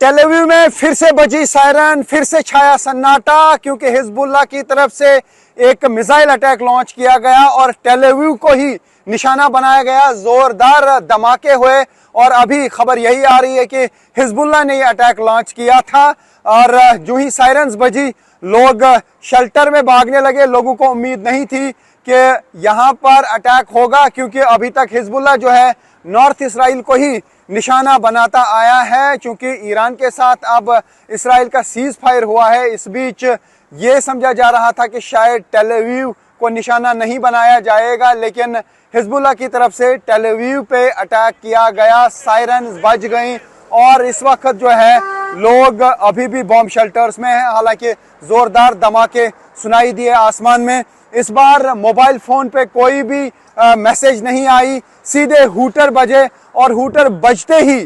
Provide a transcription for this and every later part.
Tel Aviv में फिर से बजी सायरन, फिर से छाया सन्नाटा, क्योंकि हिजबुल्लाह की तरफ से एक मिसाइल अटैक लॉन्च किया गया और टेल अवीव को ही निशाना बनाया गया। जोरदार धमाके हुए और अभी खबर यही आ रही है कि हिजबुल्लाह ने यह अटैक लॉन्च किया था और जो ही सायरन्स बजी लोग शेल्टर में भागने लगे। लोगों को उम्मीद नहीं थी कि यहाँ पर अटैक होगा, क्योंकि अभी तक हिजबुल्लाह जो है नॉर्थ इसराइल को ही निशाना बनाता आया है। क्योंकि ईरान के साथ अब इसराइल का सीज फायर हुआ है, इस बीच ये समझा जा रहा था कि शायद टेल अवीव को निशाना नहीं बनाया जाएगा, लेकिन हिजबुल्लाह की तरफ से टेल अवीव पे अटैक किया गया। सायरन बज गई और इस वक्त जो है लोग अभी भी बॉम्ब शेल्टर्स में हैं। हालांकि जोरदार धमाके सुनाई दिए आसमान में। इस बार मोबाइल फोन पे कोई भी मैसेज नहीं आई, सीधे हूटर बजे और हूटर बजते ही,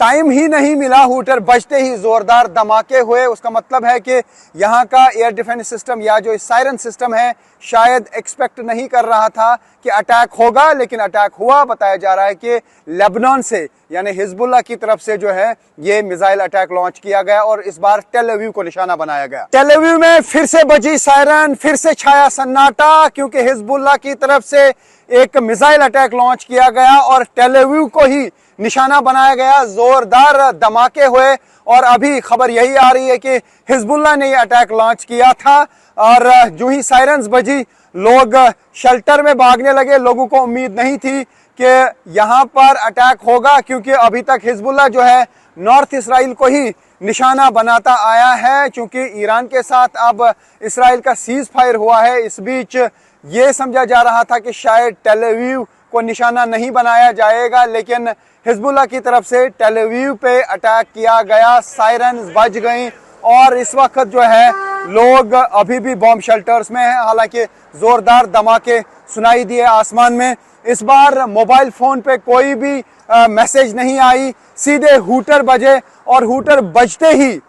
टाइम ही नहीं मिला, हूटर बजते ही जोरदार धमाके हुए। उसका मतलब है कि यहाँ का एयर डिफेंस सिस्टम या जो सायरन सिस्टम है शायद एक्सपेक्ट नहीं कर रहा था कि अटैक होगा, लेकिन अटैक हुआ। बताया जा रहा है कि लेबनान से यानी हिजबुल्लाह की तरफ से जो है ये मिसाइल अटैक लॉन्च किया गया और इस बार टेल अवीव को निशाना बनाया गया। टेल अवीव में फिर से बजी सायरन, फिर से छाया सन्नाटा, क्योंकि हिजबुल्लाह की तरफ से एक मिसाइल अटैक लॉन्च किया गया और टेल अवीव को ही निशाना बनाया गया। जोरदार धमाके हुए और अभी खबर यही आ रही है कि हिजबुल्लाह ने यह अटैक लॉन्च किया था और जो ही सायरन्स बजी लोग शेल्टर में भागने लगे। लोगों को उम्मीद नहीं थी कि यहाँ पर अटैक होगा, क्योंकि अभी तक हिजबुल्लाह जो है नॉर्थ इसराइल को ही निशाना बनाता आया है। क्योंकि ईरान के साथ अब इसराइल का सीज फायर हुआ है, इस बीच ये समझा जा रहा था कि शायद टेल अवीव को निशाना नहीं बनाया जाएगा, लेकिन हिजबुल्लाह की तरफ से टेल अवीव पे अटैक किया गया। सायरन बज गई और इस वक्त जो है लोग अभी भी बॉम्ब शेल्टर्स में हैं। हालांकि जोरदार धमाके सुनाई दिए आसमान में। इस बार मोबाइल फोन पे कोई भी मैसेज नहीं आई, सीधे हूटर बजे और हूटर बजते ही,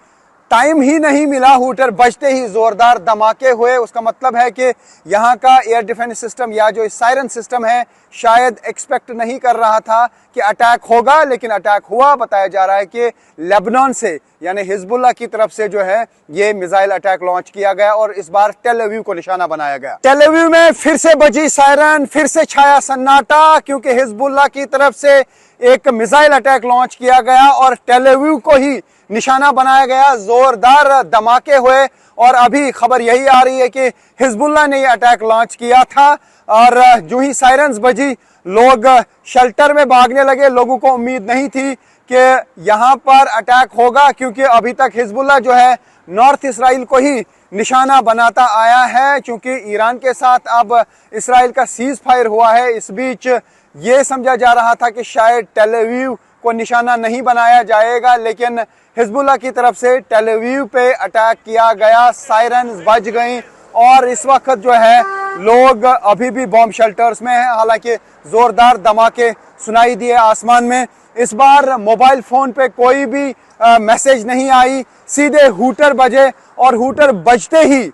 टाइम ही नहीं मिला, हूटर बजते ही जोरदार धमाके हुए। उसका मतलब है कि यहाँ का एयर डिफेंस सिस्टम या जो सायरन सिस्टम है शायद एक्सपेक्ट नहीं कर रहा था कि अटैक होगा, लेकिन अटैक हुआ। बताया जा रहा है कि लेबनान से यानी हिजबुल्लाह की तरफ से जो है ये मिसाइल अटैक लॉन्च किया गया और इस बार टेल अवीव को निशाना बनाया गया। टेल अवीव में फिर से बजी सायरन, फिर से छाया सन्नाटा, क्योंकि हिजबुल्लाह की तरफ से एक मिसाइल अटैक लॉन्च किया गया और टेल अवीव को ही निशाना बनाया गया। जोरदार धमाके हुए और अभी खबर यही आ रही है कि हिजबुल्लाह ने यह अटैक लॉन्च किया था और जो ही सायरन्स बजी लोग शेल्टर में भागने लगे। लोगों को उम्मीद नहीं थी कि यहाँ पर अटैक होगा, क्योंकि अभी तक हिजबुल्लाह जो है नॉर्थ इसराइल को ही निशाना बनाता आया है। क्योंकि ईरान के साथ अब इसराइल का सीज फायर हुआ है, इस बीच ये समझा जा रहा था कि शायद टेल अवीव को निशाना नहीं बनाया जाएगा, लेकिन हिजबुल्लाह की तरफ से टेल अवीव पे अटैक किया गया। सायरन बज गई और इस वक्त जो है लोग अभी भी बॉम्ब शेल्टर्स में हैं। हालांकि जोरदार धमाके सुनाई दिए आसमान में। इस बार मोबाइल फोन पे कोई भी मैसेज नहीं आई, सीधे हूटर बजे और हूटर बजते ही,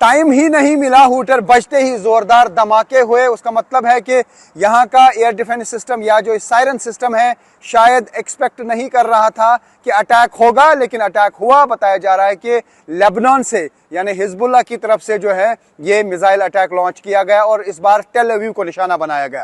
टाइम ही नहीं मिला, हूटर बजते ही जोरदार धमाके हुए। उसका मतलब है कि यहाँ का एयर डिफेंस सिस्टम या जो सायरन सिस्टम है शायद एक्सपेक्ट नहीं कर रहा था कि अटैक होगा, लेकिन अटैक हुआ। बताया जा रहा है कि लेबनान से यानी हिजबुल्लाह की तरफ से जो है ये मिसाइल अटैक लॉन्च किया गया और इस बार टेल अवीव को निशाना बनाया गया।